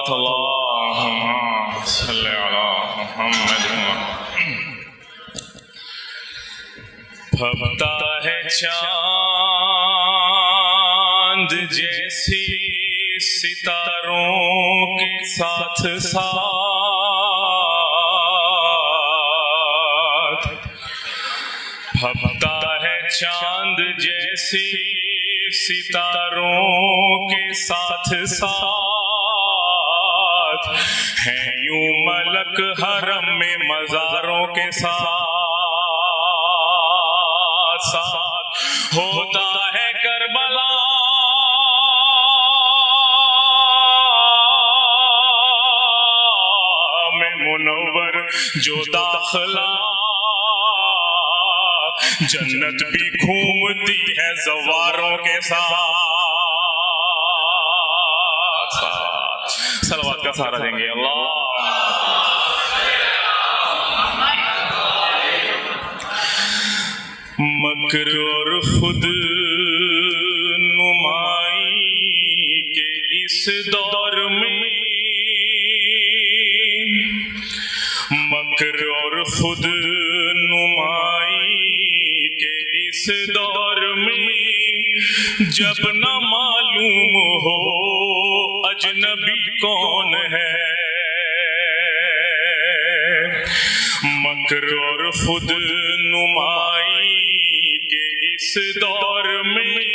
الصلاة اللهم صل على محمد. بھپتا ہے چاند جیسی ستاروں کے ساتھ ساتھ، بھپتا ہے چاند جیسی ستاروں کے ساتھ ساتھ، ہیں یوں ملک حرم میں مزاروں کے ساتھ ساتھ. ہوتا ہے کربلا میں منور جو داخلہ، جنت بھی گھومتی ہے زواروں کے ساتھ. صلوات کا سہارا دیں گے. اللہ مکر اور خود نمائی کے اس دور میں، مکر اور خود نمائی کے اس دور میں، جب نہ معلوم ہو اجنبی کون ہے. مکر اور خود نمائی کے اس دور میں،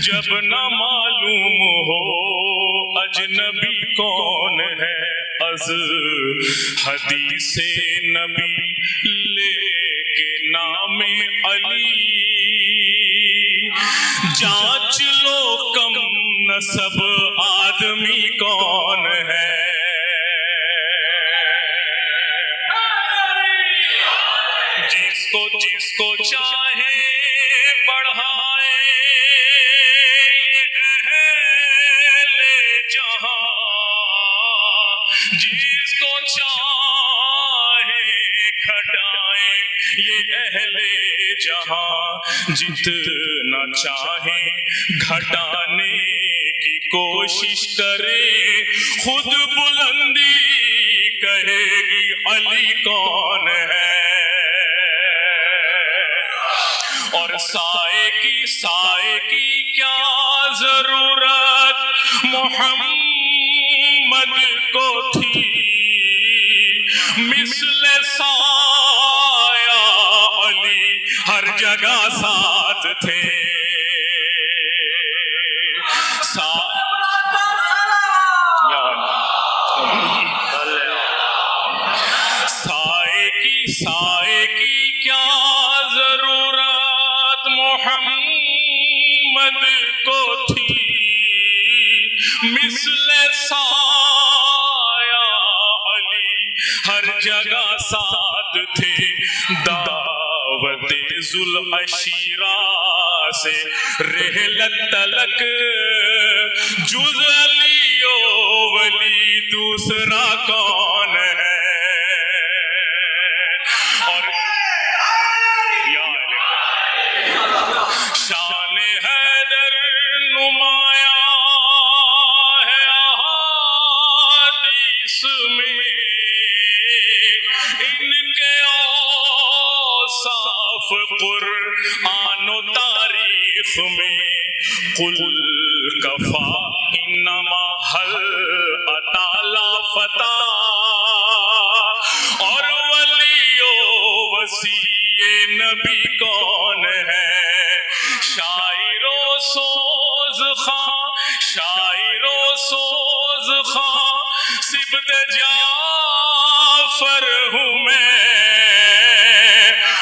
جب نہ معلوم ہو اجنبی کون ہے. از حدیث نبی لے کے نام علی، جانچ لو کم نسب آدمی کون ہے. جس کو چاہے بڑھائے اہل جہاں، جس کو چاہے گھٹائے یہ اہل جہاں، جتنا چاہے گھٹانے کی کوشش کرے خود بلندی کہے گی علی کون ہے. اور سائے کی کیا ضرورت محمد کو تھی، مثل سایہ علی ہر جگہ ساتھ تھے. سائے کی کیا ضرورت محمد کو تھی، مثل سایہ علی ہر جگہ ساتھ تھے. دعوت ذوالعشیرہ سے رحلت تلک جز علی و ولی دوسرا کون ہے. شان حیدر نمایاں ہے احادیث میں، ان کے اوصاف قرآن و تاریخ میں. قل کفا انما حل اطالا فتح، اور ولی و وصی نبی کون ہے. شاعر و سوز خواں سبت جعفر ہوں میں،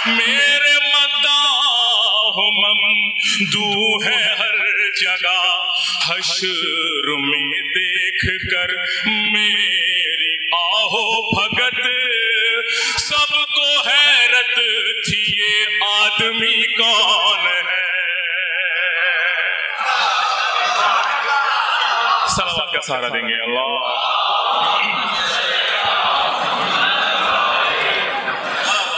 میرے مداح ممدوح ہے ہر جگہ. حشر میں دیکھ کر میری آہو بھگت، سب کو حیرت تھی یہ آدمی کون ہے. صلوات کا سہارا دیں گے. اللہ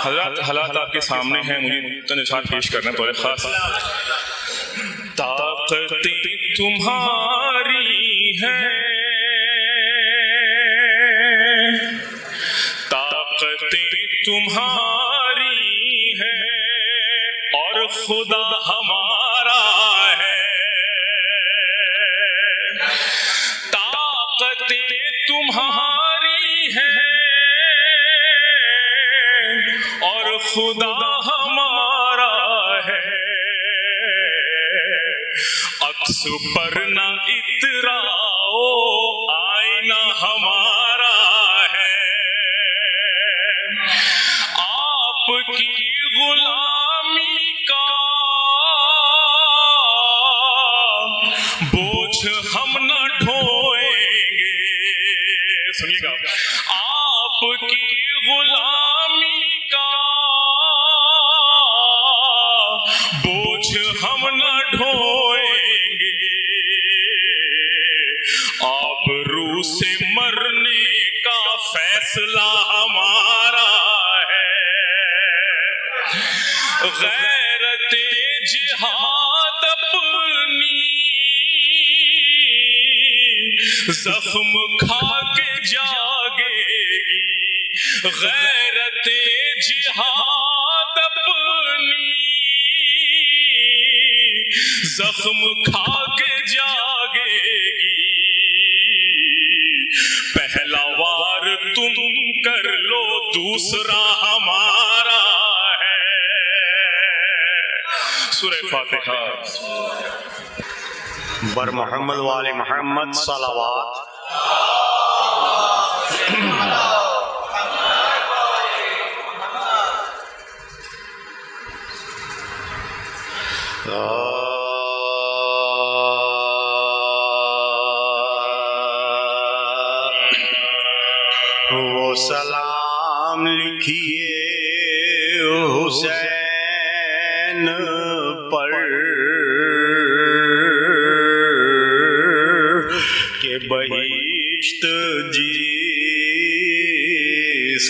حضرات، حالات آپ کے سامنے ہیں، مجھے چند اشعار پیش کرنا طور خاص. طاقت تمہاری ہے تمہاری ہے اور خدا ہمارا ہے، طاقتیں تمہاری ہے اور خدا ہمارا ہے، عکس پر نہ اتراؤ آئینہ ہمارا ہے، آپ کی غلامی کا بوجھ ہم نہ ڈھوئیں گے، سنیے گا، آپ کی غلامی کا بوجھ ہم نہ ڈھوئیں گے، آبرو سے مرنے کا فیصلہ ہمارا ہے، غیرت جہاد اپنی زخم کھا کے جاگے گی، غیرت جہاد اپنی زخم کھا کے جاگے گی، پہلا وار تم کر لو دوسرا ہمارا ہے۔ سورہ فاتحہ۔ بر محمد وآل محمد صلوات۔ وہ سلام لکھیے حسین پر کہ بہشت جس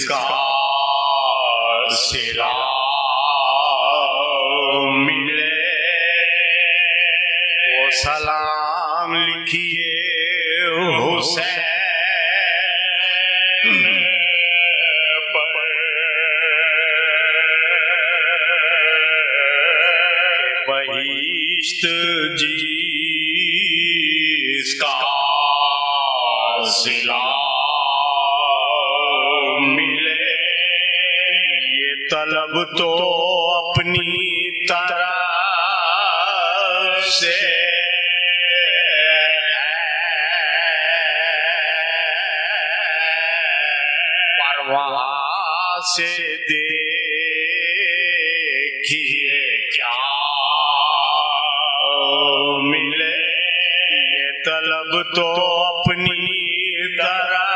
کا صلہ ملے، وہ سلام لکھیے حسین پر کہ بہشت جس کا صلہ ملے، یہ طلب تو اپنی طرف سے پر وہاں سے دیکھیے کیا ملے، یہ طلب تو اپنی طرف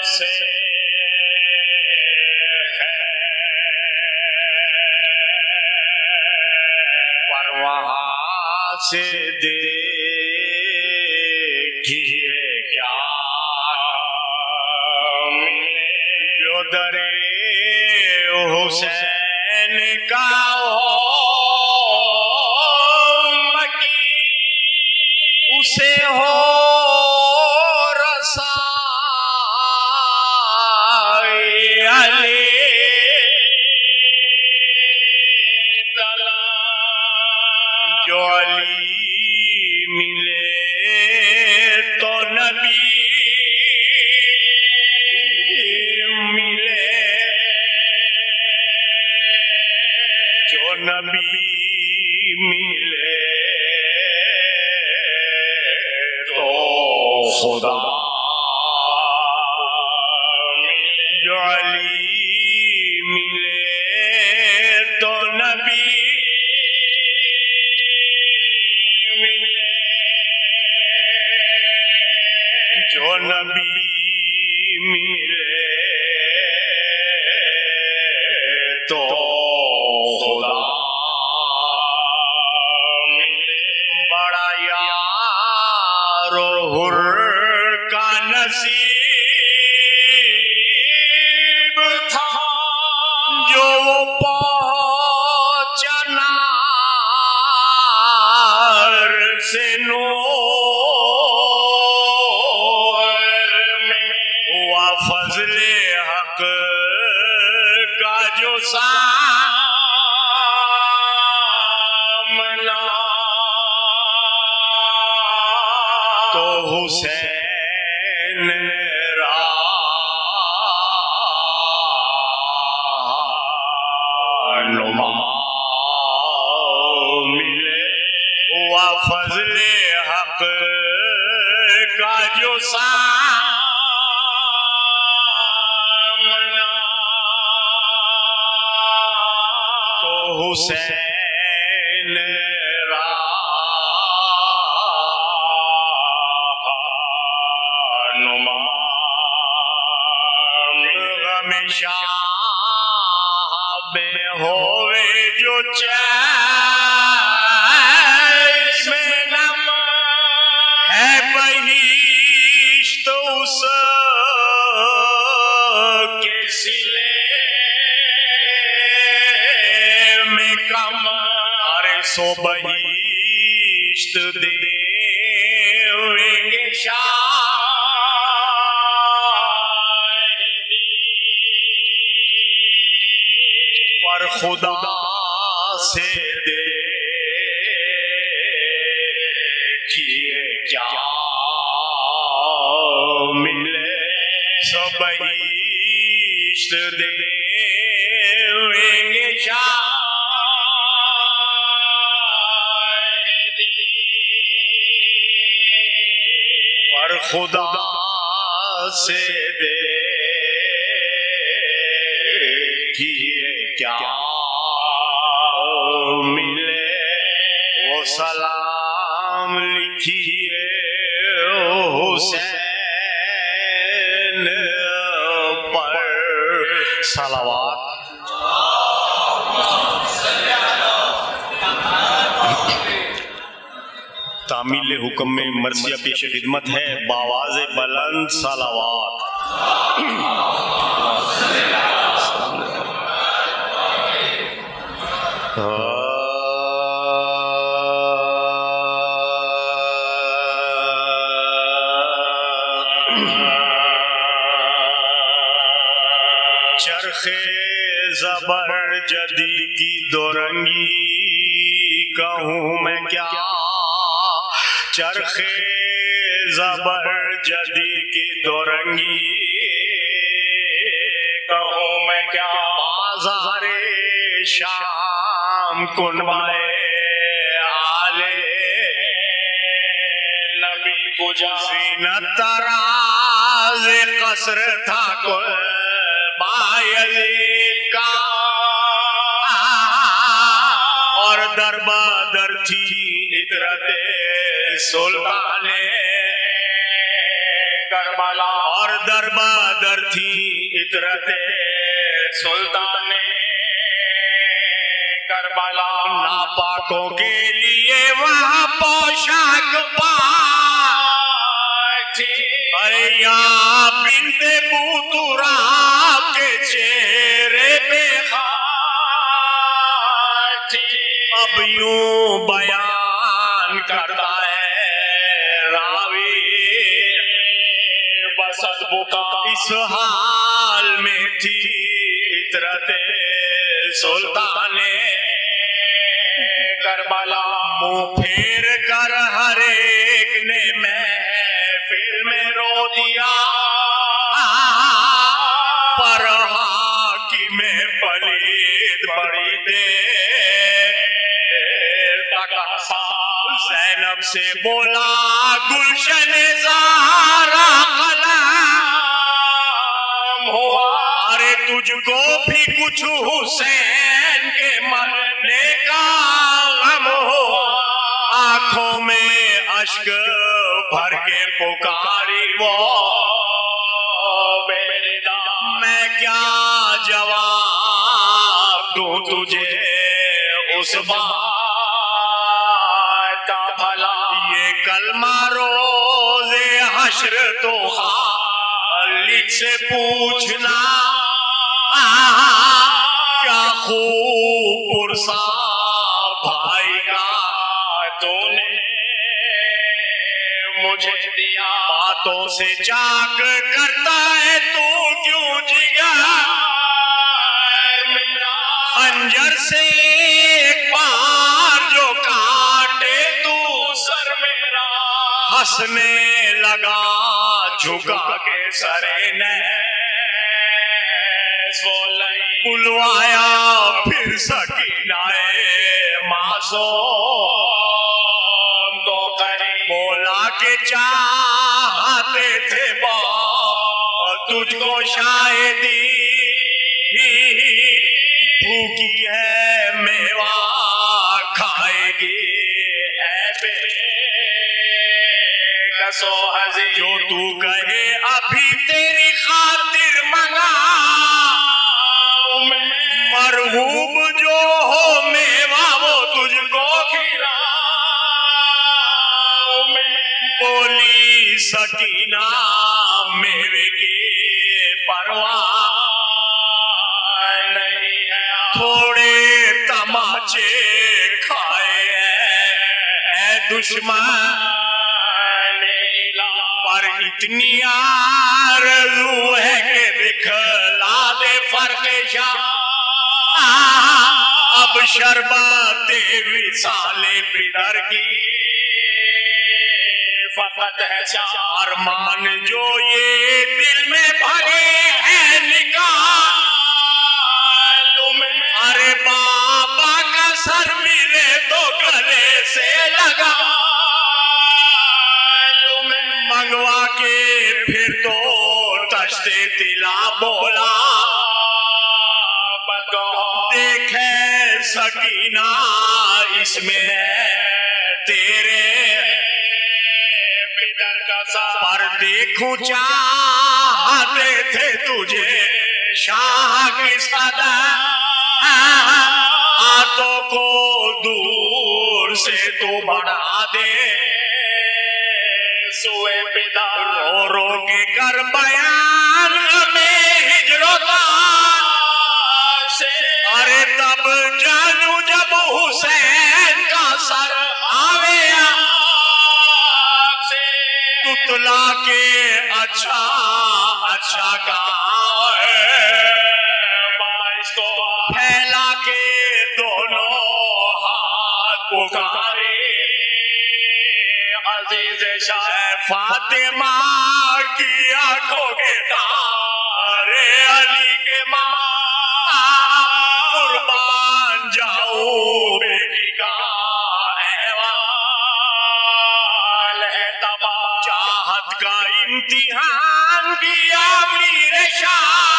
سے پر وہاں سے دیکھیے کیا ملے، جو درے حسین کا اسے ہو رسائی علی جو علی ملے تو نبی ملے، جو نبی ملے تو خدا ملے، جو علی ملے تو نبی ملے، جو نبی ملے تو خدا ملے، بڑا یار و حر کا نصیب تھا جو وہ پہنچنا سے نور میں، ہوا فضل حق جو سامنا تو حسین رہنما ملے ہوا فضل حق کا جو سامنا تو حسین رہنما غم شاہ بے ہوئے جو چشم نم ہے بہشت اس کے سلے میں کم ارے سو بہشت دیں گے پر خدا سے دیکھیے کیا ملے سب بہشت دیں گے پر خدا سے دیکھیے کیا ملے وہ سلام لکھیے حسین پر صلوات تعمیل حکم میں مرثیہ پیش خدمت ہے بآواز بلند صلوات چرخ زبر جدی کی دورنگی کہوں میں کیا چرخ زبر جدی کی دورنگی کہوں میں کیا بازار شام کنبائے آلے نبی کجا زینت تراز قصر تھا کل یزید کا اور دربادر تھی عطرت سلطان کربلا اور دربادر تھی عطرت سلطان کربلا ناپاکوں کے لیے وہاں پوشاک پاک تھی ارے یہاں بنت بوتراب کے چہرے پہ خاک تھی اب یوں بیان کرتا ہے راوی بسد بکا اس حال میں تھی عطرت سلطان کربلا منہ پھیر کر ہر ایک نے محفل میں رو دیا پر حاکم پلید بڑی دیر تک ہنسا زینب سے بولا گلشن زہرا قلم ہوا ارے تجھ کو بھی کچھ حسین کے مرنے کا غم ہوا آنکھوں میں اشک بھر کے پکاری وہ میں کیا جواب دوں تجھے اس بات کا بھلا یہ کلمہ روز حشر تو خالد سے پوچھنا کیا خوب پرسا بھائی کا تو نے مجھے دیا باتوں سے چاک کرتا ہے تو کیوں جگر خنجر سے ایک بار جو کاٹے تو سر میرا ہنسنے لگا جھکا کے سرے نے بلوایا پھر سکینہ معصوم کو قریب بولا کہ چاہتے تھے تجھ کو شاہدی بھوکی ہے میوہ کھائے گی اے بے کسو حضی جو تو کہے ابھی تیری خاطر منگا مرغوب جو ہو میوہ وہ تجھ کو کھلاؤں بولی سکینہ میوے کی پرواہ نہیں ہے تھوڑے تماچے کھائے اے دشمن پر اتنی آرزو ہے کہ دکھلا دے فرق شاہ اب شربت وصال پدر کی فقط ہے ارمان جو یہ دل میں بھرے ہیں نکال ارے بابا کا سر ملے تو گلے سے لگا منگوا کے پھر تو تشتے تلا بولا دیکھے سکینہ اس میں تیرے پر دیکھوں چاہتے تھے تجھے شاہ کی صدا ہاتھوں کو دور سے تو بڑھا دے سوئے پتا رو رو کے کر بیان میں ہجرتا ارے تب جانو جب حسین کا سر آوے تتلا کے اچھا اچھا کہا اس کو پھیلا کے دونوں ہاتھ پکارے عزیز شاہ فاطمہ کی آنکھوں کے تارے علی کے ماں قربان جاؤ بیٹی کا احوال ہے تباہ چاہت کا امتحان کیا میر شاہ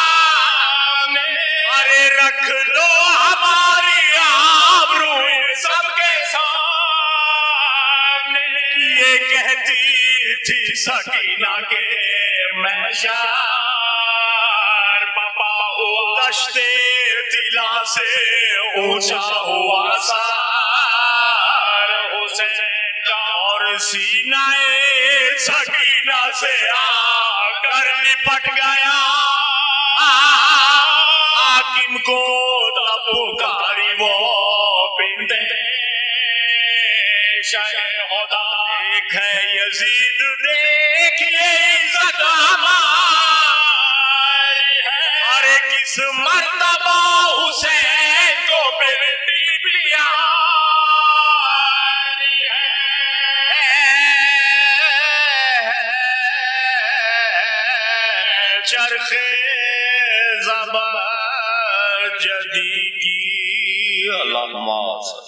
ارے رکھ لو ہماری آبرو سب کے سامنے یہ کہتی تھی سکینہ کے محشر پاپا دشتے تلا سے اونچا ہوا سار حسین کا اور سینہ سکینہ سے آ کر لپٹ گیا حاکم کو تب پکاری وہ بند شاہ خدا ایک ہے یزید دیکھیے عزت ہماری ارے کس مرتبہ حسین کو بیٹی لیا چرخ زبر جدی کی علامات